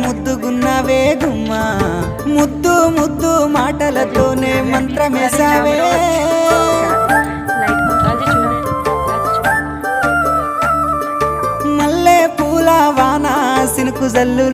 ముద్దుగున్నావే గుమ్మా, ముద్దు ముద్దు మాటలతోనే మంత్రమేసావే. మల్లె పూల వాన సినుకు జల్లు